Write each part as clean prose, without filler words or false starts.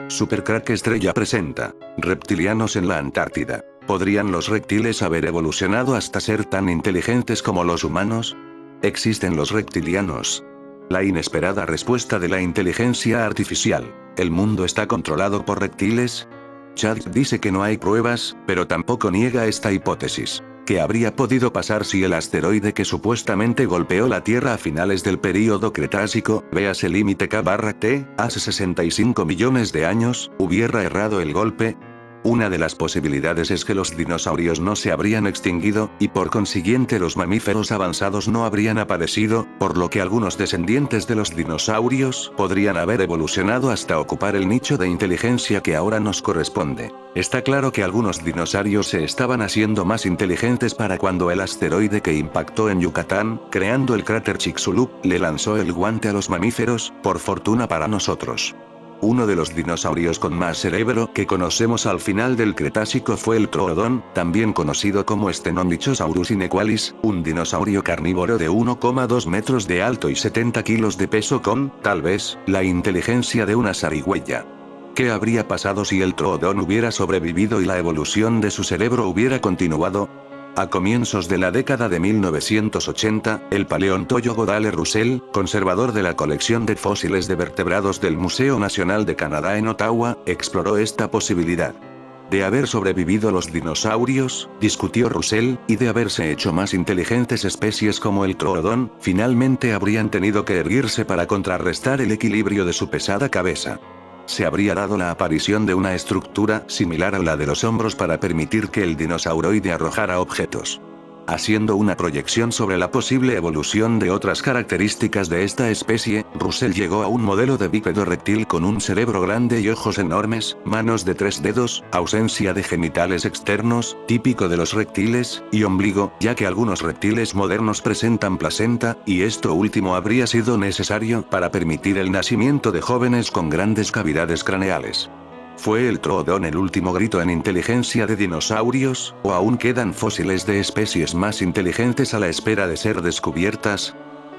Supercrack Estrella presenta. Reptilianos en la Antártida. ¿Podrían los reptiles haber evolucionado hasta ser tan inteligentes como los humanos? ¿Existen los reptilianos? La inesperada respuesta de la inteligencia artificial. ¿El mundo está controlado por reptiles? Chad dice que no hay pruebas, pero tampoco niega esta hipótesis. ¿Qué habría podido pasar si el asteroide que supuestamente golpeó la Tierra a finales del período Cretácico, véase límite K/T, hace 65 millones de años, hubiera errado el golpe? Una de las posibilidades es que los dinosaurios no se habrían extinguido, y por consiguiente los mamíferos avanzados no habrían aparecido, por lo que algunos descendientes de los dinosaurios podrían haber evolucionado hasta ocupar el nicho de inteligencia que ahora nos corresponde. Está claro que algunos dinosaurios se estaban haciendo más inteligentes para cuando el asteroide que impactó en Yucatán, creando el cráter Chicxulub, le lanzó el guante a los mamíferos, por fortuna para nosotros. Uno de los dinosaurios con más cerebro que conocemos al final del Cretácico fue el Troodon, también conocido como Stenonychosaurus inequalis, un dinosaurio carnívoro de 1,2 metros de alto y 70 kilos de peso con, tal vez, la inteligencia de una zarigüeya. ¿Qué habría pasado si el Troodon hubiera sobrevivido y la evolución de su cerebro hubiera continuado? A comienzos de la década de 1980, el paleontólogo Dale Russell, conservador de la colección de fósiles de vertebrados del Museo Nacional de Canadá en Ottawa, exploró esta posibilidad. De haber sobrevivido los dinosaurios, discutió Russell, y de haberse hecho más inteligentes especies como el Troodon, finalmente habrían tenido que erguirse para contrarrestar el equilibrio de su pesada cabeza. Se habría dado la aparición de una estructura similar a la de los hombros para permitir que el dinosauroide arrojara objetos. Haciendo una proyección sobre la posible evolución de otras características de esta especie, Russell llegó a un modelo de bípedo reptil con un cerebro grande y ojos enormes, manos de 3 dedos, ausencia de genitales externos, típico de los reptiles, y ombligo, ya que algunos reptiles modernos presentan placenta, y esto último habría sido necesario para permitir el nacimiento de jóvenes con grandes cavidades craneales. ¿Fue el Troodon el último grito en inteligencia de dinosaurios, o aún quedan fósiles de especies más inteligentes a la espera de ser descubiertas?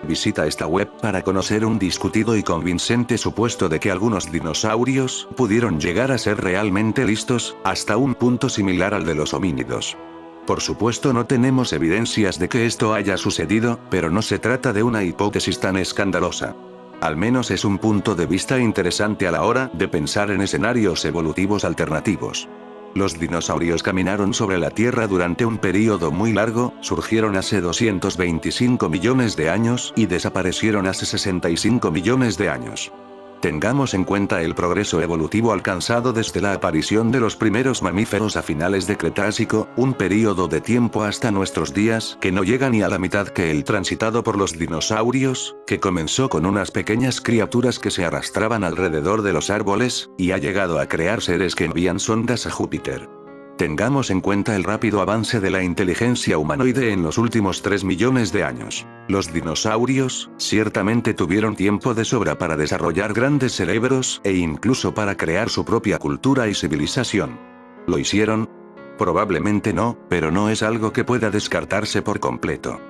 Visita esta web para conocer un discutido y convincente supuesto de que algunos dinosaurios pudieron llegar a ser realmente listos, hasta un punto similar al de los homínidos. Por supuesto no tenemos evidencias de que esto haya sucedido, pero no se trata de una hipótesis tan escandalosa. Al menos es un punto de vista interesante a la hora de pensar en escenarios evolutivos alternativos. Los dinosaurios caminaron sobre la Tierra durante un período muy largo, surgieron hace 225 millones de años y desaparecieron hace 65 millones de años. Tengamos en cuenta el progreso evolutivo alcanzado desde la aparición de los primeros mamíferos a finales de Cretácico, un período de tiempo hasta nuestros días que no llega ni a la mitad que el transitado por los dinosaurios, que comenzó con unas pequeñas criaturas que se arrastraban alrededor de los árboles, y ha llegado a crear seres que envían sondas a Júpiter. Tengamos en cuenta el rápido avance de la inteligencia humanoide en los últimos 3 millones de años. Los dinosaurios, ciertamente tuvieron tiempo de sobra para desarrollar grandes cerebros, e incluso para crear su propia cultura y civilización. ¿Lo hicieron? Probablemente no, pero no es algo que pueda descartarse por completo.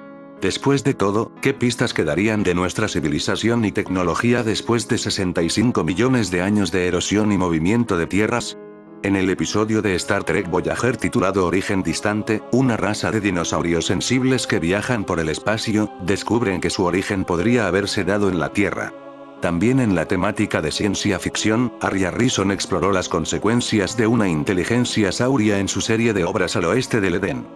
Después de todo, ¿qué pistas quedarían de nuestra civilización y tecnología después de 65 millones de años de erosión y movimiento de tierras? En el episodio de Star Trek Voyager titulado Origen Distante, una raza de dinosaurios sensibles que viajan por el espacio, descubren que su origen podría haberse dado en la Tierra. También en la temática de ciencia ficción, Harry Harrison exploró las consecuencias de una inteligencia sauria en su serie de obras Al oeste del Edén.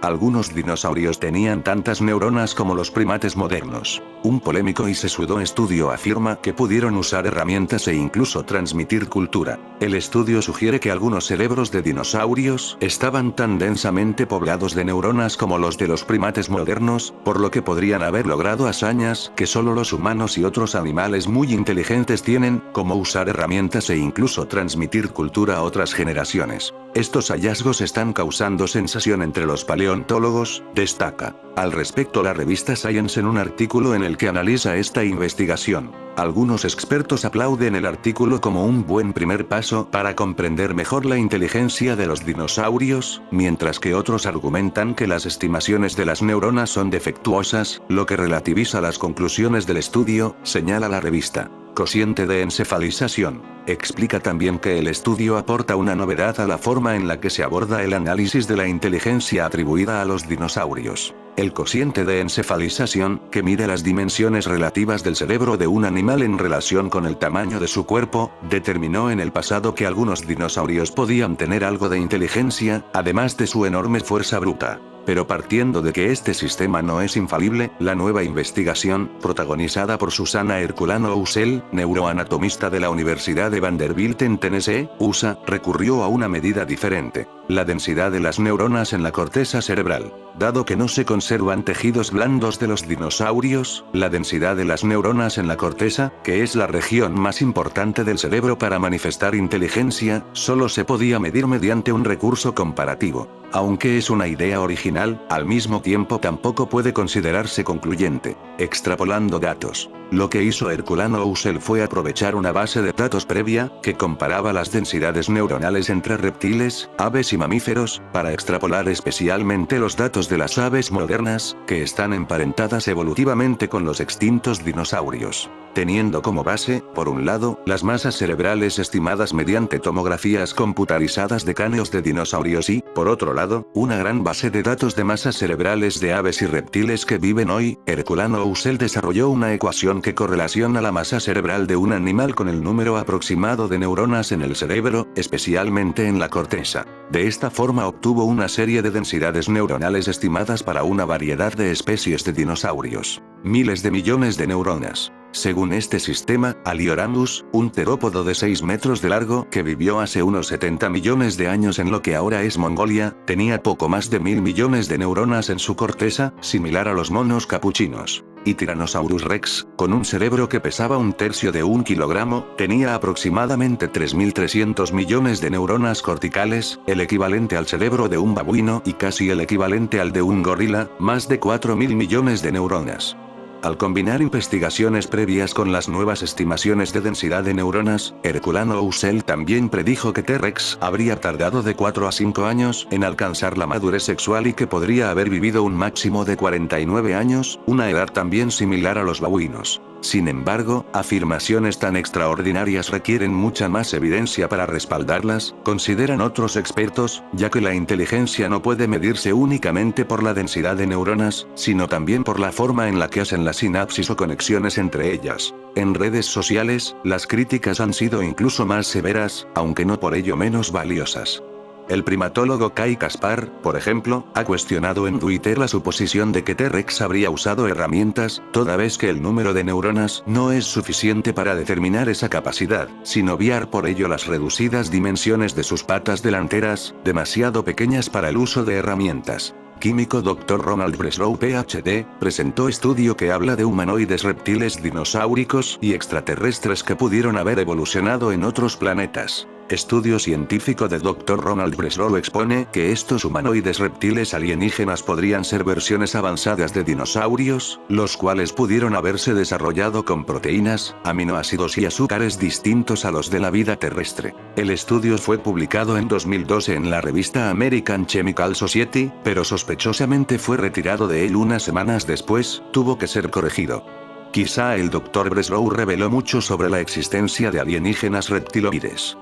Algunos dinosaurios tenían tantas neuronas como los primates modernos. Un polémico y sesudo estudio afirma que pudieron usar herramientas e incluso transmitir cultura. El estudio sugiere que algunos cerebros de dinosaurios estaban tan densamente poblados de neuronas como los de los primates modernos, por lo que podrían haber logrado hazañas que solo los humanos y otros animales muy inteligentes tienen, como usar herramientas e incluso transmitir cultura a otras generaciones. Estos hallazgos están causando sensación entre los paleontólogos, destaca. Al respecto la revista Science en un artículo en el que analiza esta investigación. Algunos expertos aplauden el artículo como un buen primer paso para comprender mejor la inteligencia de los dinosaurios, mientras que otros argumentan que las estimaciones de las neuronas son defectuosas, lo que relativiza las conclusiones del estudio, señala la revista. Cociente de encefalización. Explica también que el estudio aporta una novedad a la forma en la que se aborda el análisis de la inteligencia atribuida a los dinosaurios. El cociente de encefalización, que mide las dimensiones relativas del cerebro de un animal en relación con el tamaño de su cuerpo, determinó en el pasado que algunos dinosaurios podían tener algo de inteligencia, además de su enorme fuerza bruta. Pero partiendo de que este sistema no es infalible, la nueva investigación, protagonizada por Susana Herculano Ussel, neuroanatomista de la Universidad de Vanderbilt en Tennessee, USA, recurrió a una medida diferente: la densidad de las neuronas en la corteza cerebral. Dado que no se conservan tejidos blandos de los dinosaurios, la densidad de las neuronas en la corteza, que es la región más importante del cerebro para manifestar inteligencia, solo se podía medir mediante un recurso comparativo. Aunque es una idea original, al mismo tiempo tampoco puede considerarse concluyente. Extrapolando datos. Lo que hizo Herculano Ussel fue aprovechar una base de datos previa, que comparaba las densidades neuronales entre reptiles, aves y mamíferos, para extrapolar especialmente los datos de las aves modernas, que están emparentadas evolutivamente con los extintos dinosaurios. Teniendo como base, por un lado, las masas cerebrales estimadas mediante tomografías computarizadas de cráneos de dinosaurios y, por otro lado, una gran base de datos de masas cerebrales de aves y reptiles que viven hoy, Herculano Ussel desarrolló una ecuación que correlaciona la masa cerebral de un animal con el número aproximado de neuronas en el cerebro, especialmente en la corteza. De esta forma obtuvo una serie de densidades neuronales estimadas para una variedad de especies de dinosaurios. Miles de millones de neuronas. Según este sistema, Alioramus, un terópodo de 6 metros de largo que vivió hace unos 70 millones de años en lo que ahora es Mongolia, tenía poco más de 1000 millones de neuronas en su corteza, similar a los monos capuchinos. Y Tyrannosaurus Rex, con un cerebro que pesaba 1/3 de 1 kilogramo, tenía aproximadamente 3300 millones de neuronas corticales, el equivalente al cerebro de un babuino y casi el equivalente al de un gorila, más de 4000 millones de neuronas. Al combinar investigaciones previas con las nuevas estimaciones de densidad de neuronas, Herculano Ussel también predijo que T-Rex habría tardado de 4 a 5 años en alcanzar la madurez sexual y que podría haber vivido un máximo de 49 años, una edad también similar a los babuinos. Sin embargo, afirmaciones tan extraordinarias requieren mucha más evidencia para respaldarlas, consideran otros expertos, ya que la inteligencia no puede medirse únicamente por la densidad de neuronas, sino también por la forma en la que hacen la sinapsis o conexiones entre ellas. En redes sociales, las críticas han sido incluso más severas, aunque no por ello menos valiosas. El primatólogo Kai Kaspar, por ejemplo, ha cuestionado en Twitter la suposición de que T-Rex habría usado herramientas, toda vez que el número de neuronas no es suficiente para determinar esa capacidad, sin obviar por ello las reducidas dimensiones de sus patas delanteras, demasiado pequeñas para el uso de herramientas. Químico Dr. Ronald Breslow Ph.D., presentó estudio que habla de humanoides reptiles dinosauricos y extraterrestres que pudieron haber evolucionado en otros planetas. Estudio científico de Dr. Ronald Breslow expone que estos humanoides reptiles alienígenas podrían ser versiones avanzadas de dinosaurios, los cuales pudieron haberse desarrollado con proteínas, aminoácidos y azúcares distintos a los de la vida terrestre. El estudio fue publicado en 2012 en la revista American Chemical Society, pero sospechosamente fue retirado de él unas semanas después, tuvo que ser corregido. Quizá el Dr. Breslow reveló mucho sobre la existencia de alienígenas reptiloides.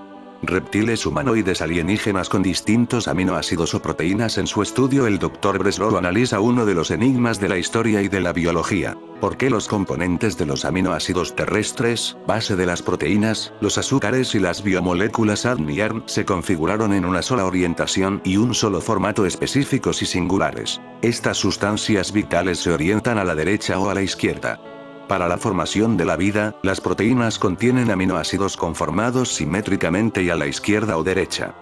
Reptiles humanoides alienígenas con distintos aminoácidos o proteínas. En su estudio el Dr. Breslow analiza uno de los enigmas de la historia y de la biología. ¿Por qué los componentes de los aminoácidos terrestres, base de las proteínas, los azúcares y las biomoléculas ADN se configuraron en una sola orientación y un solo formato específicos y singulares? Estas sustancias vitales se orientan a la derecha o a la izquierda. Para la formación de la vida, las proteínas contienen aminoácidos conformados simétricamente y a la izquierda o derecha.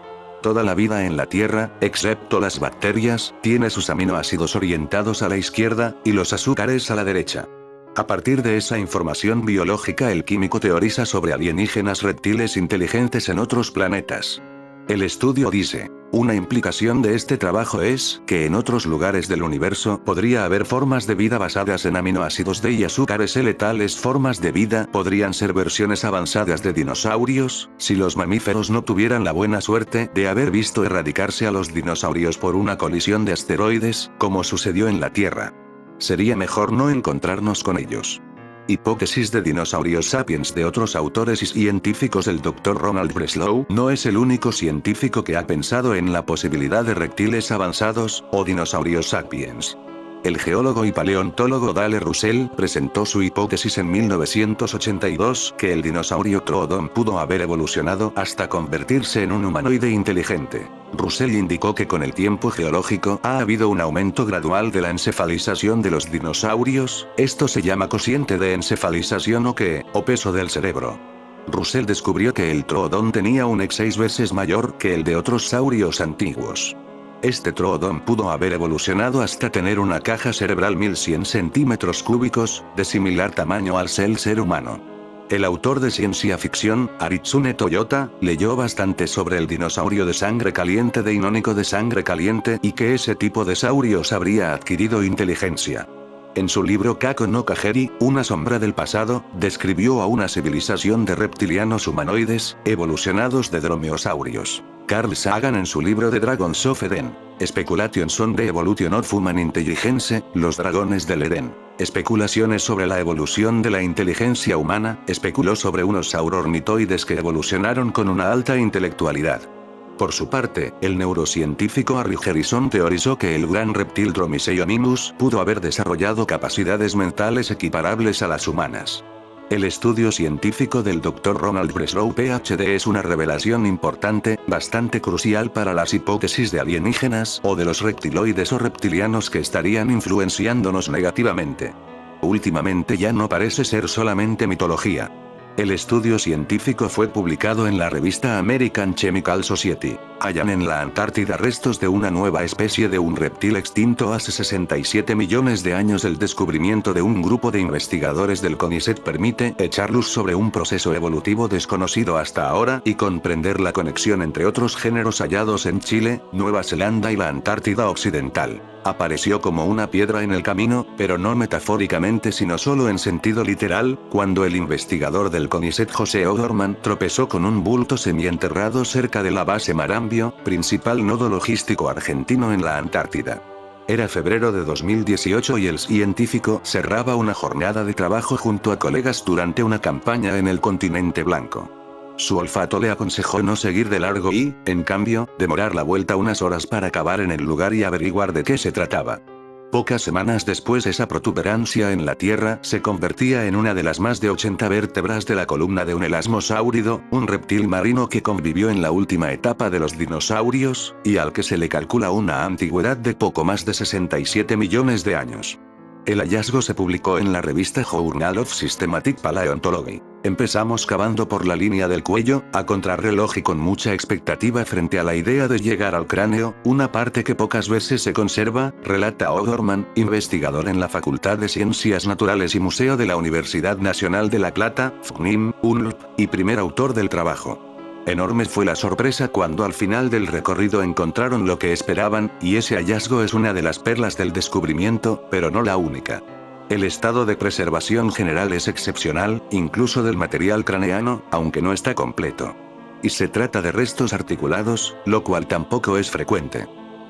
Toda la vida en la Tierra, excepto las bacterias, tiene sus aminoácidos orientados a la izquierda, y los azúcares a la derecha. A partir de esa información biológica el químico teoriza sobre alienígenas reptiles inteligentes en otros planetas. El estudio dice: una implicación de este trabajo es que en otros lugares del universo podría haber formas de vida basadas en aminoácidos D y azúcares L. Tales formas de vida podrían ser versiones avanzadas de dinosaurios, si los mamíferos no tuvieran la buena suerte de haber visto erradicarse a los dinosaurios por una colisión de asteroides, como sucedió en la Tierra. Sería mejor no encontrarnos con ellos. Hipótesis de dinosaurios sapiens de otros autores y científicos. El Dr. Ronald Breslow no es el único científico que ha pensado en la posibilidad de reptiles avanzados, o dinosaurios sapiens. El geólogo y paleontólogo Dale Russell presentó su hipótesis en 1982 que el dinosaurio Troodon pudo haber evolucionado hasta convertirse en un humanoide inteligente. Russell indicó que con el tiempo geológico ha habido un aumento gradual de la encefalización de los dinosaurios, esto se llama cociente de encefalización o peso del cerebro. Russell descubrió que el Troodon tenía un X 6 veces mayor que el de otros saurios antiguos. Este Troodon pudo haber evolucionado hasta tener una caja cerebral 1100 centímetros cúbicos, de similar tamaño al ser humano. El autor de ciencia ficción, Aritsune Toyota, leyó bastante sobre el dinosaurio de sangre caliente de Inónico de sangre caliente y que ese tipo de saurios habría adquirido inteligencia. En su libro Kako no Kageri, Una sombra del pasado, describió a una civilización de reptilianos humanoides, evolucionados de dromeosaurios. Carl Sagan en su libro The Dragons of Eden, Speculations on the Evolution of Human Intelligence, Los dragones del Edén. Especulaciones sobre la evolución de la inteligencia humana, especuló sobre unos saurornitoides que evolucionaron con una alta intelectualidad. Por su parte, el neurocientífico Harry Harrison teorizó que el gran reptil Dromaeosaurus pudo haber desarrollado capacidades mentales equiparables a las humanas. El estudio científico del Dr. Ronald Breslow Ph.D. es una revelación importante, bastante crucial para las hipótesis de alienígenas o de los reptiloides o reptilianos que estarían influenciándonos negativamente. Últimamente ya no parece ser solamente mitología. El estudio científico fue publicado en la revista American Chemical Society. Hallan en la Antártida restos de una nueva especie de un reptil extinto hace 67 millones de años. El descubrimiento de un grupo de investigadores del CONICET permite echar luz sobre un proceso evolutivo desconocido hasta ahora y comprender la conexión entre otros géneros hallados en Chile, Nueva Zelanda y la Antártida Occidental. Apareció como una piedra en el camino, pero no metafóricamente sino solo en sentido literal, cuando el investigador del CONICET José O'Dorman tropezó con un bulto semienterrado cerca de la base Marambio, principal nodo logístico argentino en la Antártida. Era febrero de 2018 y el científico cerraba una jornada de trabajo junto a colegas durante una campaña en el continente blanco. Su olfato le aconsejó no seguir de largo y, en cambio, demorar la vuelta unas horas para acabar en el lugar y averiguar de qué se trataba. Pocas semanas después esa protuberancia en la tierra se convertía en una de las más de 80 vértebras de la columna de un elasmosáurido, un reptil marino que convivió en la última etapa de los dinosaurios, y al que se le calcula una antigüedad de poco más de 67 millones de años. El hallazgo se publicó en la revista Journal of Systematic Paleontology. Empezamos cavando por la línea del cuello, a contrarreloj y con mucha expectativa frente a la idea de llegar al cráneo, una parte que pocas veces se conserva, relata O'Dorman, investigador en la Facultad de Ciencias Naturales y Museo de la Universidad Nacional de La Plata, FNIM, UNLP, y primer autor del trabajo. Enorme fue la sorpresa cuando al final del recorrido encontraron lo que esperaban, y ese hallazgo es una de las perlas del descubrimiento, pero no la única. El estado de preservación general es excepcional, incluso del material craneano, aunque no está completo. Y se trata de restos articulados, lo cual tampoco es frecuente.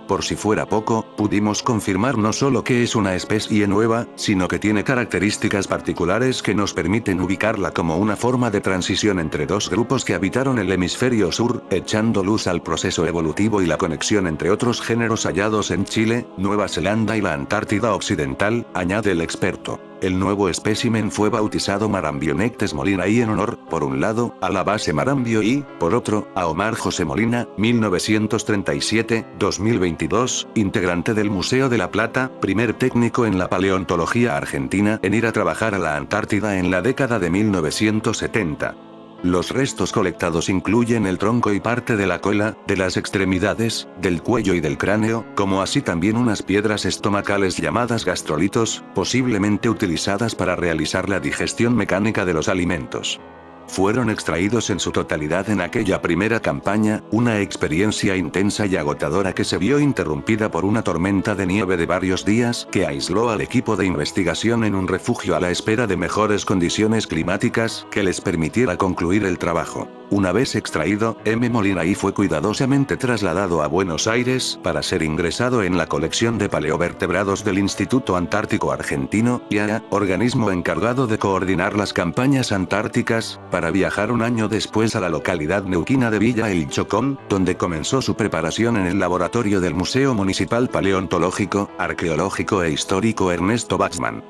Por si fuera poco, pudimos confirmar no solo que es una especie nueva, sino que tiene características particulares que nos permiten ubicarla como una forma de transición entre dos grupos que habitaron el hemisferio sur, echando luz al proceso evolutivo y la conexión entre otros géneros hallados en Chile, Nueva Zelanda y la Antártida Occidental, añade el experto. El nuevo espécimen fue bautizado Marambionectes molinae en honor, por un lado, a la base Marambio y, por otro, a Omar José Molina, 1937-2022, integrante del Museo de La Plata, primer técnico en la paleontología argentina en ir a trabajar a la Antártida en la década de 1970. Los restos colectados incluyen el tronco y parte de la cola, de las extremidades, del cuello y del cráneo, como así también unas piedras estomacales llamadas gastrolitos, posiblemente utilizadas para realizar la digestión mecánica de los alimentos. fueron extraídos en su totalidad en aquella primera campaña, una experiencia intensa y agotadora que se vio interrumpida por una tormenta de nieve de varios días que aisló al equipo de investigación en un refugio a la espera de mejores condiciones climáticas que les permitiera concluir el trabajo. Una vez extraído, M. Molinaí fue cuidadosamente trasladado a Buenos Aires para ser ingresado en la colección de paleovertebrados del Instituto Antártico Argentino, IAA, organismo encargado de coordinar las campañas antárticas, para viajar un año después a la localidad neuquina de Villa El Chocón, donde comenzó su preparación en el laboratorio del Museo Municipal Paleontológico, Arqueológico e Histórico Ernesto Baxman.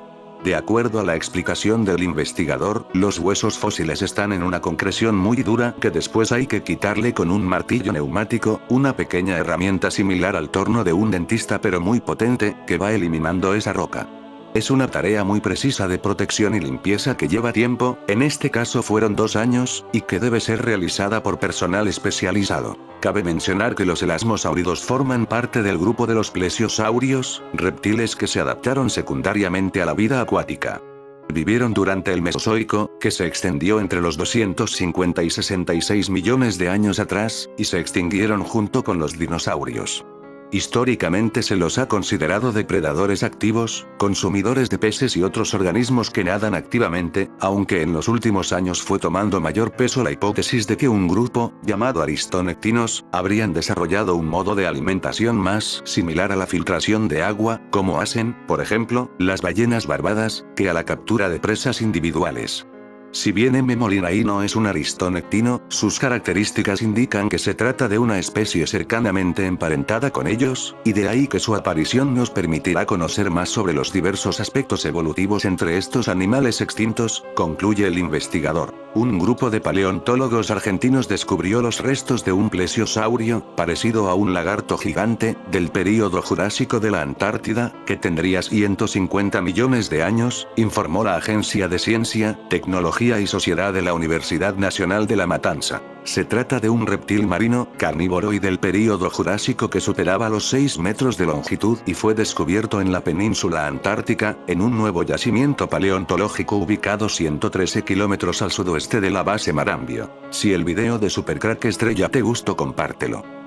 De acuerdo a la explicación del investigador, los huesos fósiles están en una concreción muy dura que después hay que quitarle con un martillo neumático, una pequeña herramienta similar al torno de un dentista pero muy potente, que va eliminando esa roca. Es una tarea muy precisa de protección y limpieza que lleva tiempo, en este caso fueron 2 años, y que debe ser realizada por personal especializado. Cabe mencionar que los elasmosáuridos forman parte del grupo de los plesiosaurios, reptiles que se adaptaron secundariamente a la vida acuática. Vivieron durante el Mesozoico, que se extendió entre los 250 y 66 millones de años atrás, y se extinguieron junto con los dinosaurios. Históricamente se los ha considerado depredadores activos, consumidores de peces y otros organismos que nadan activamente, aunque en los últimos años fue tomando mayor peso la hipótesis de que un grupo, llamado aristonectinos, habrían desarrollado un modo de alimentación más similar a la filtración de agua, como hacen, por ejemplo, las ballenas barbadas, que a la captura de presas individuales. Si bien M. molinaí no es un aristonectino, sus características indican que se trata de una especie cercanamente emparentada con ellos, y de ahí que su aparición nos permitirá conocer más sobre los diversos aspectos evolutivos entre estos animales extintos, concluye el investigador. Un grupo de paleontólogos argentinos descubrió los restos de un plesiosaurio, parecido a un lagarto gigante, del período Jurásico de la Antártida, que tendría 150 millones de años, informó la Agencia de Ciencia, Tecnología y Sociedad de la Universidad Nacional de La Matanza. Se trata de un reptil marino, carnívoro y del período Jurásico que superaba los 6 metros de longitud y fue descubierto en la península antártica, en un nuevo yacimiento paleontológico ubicado 113 kilómetros al sudoeste de la base Marambio. Si el video de Supercrack Estrella te gustó, compártelo.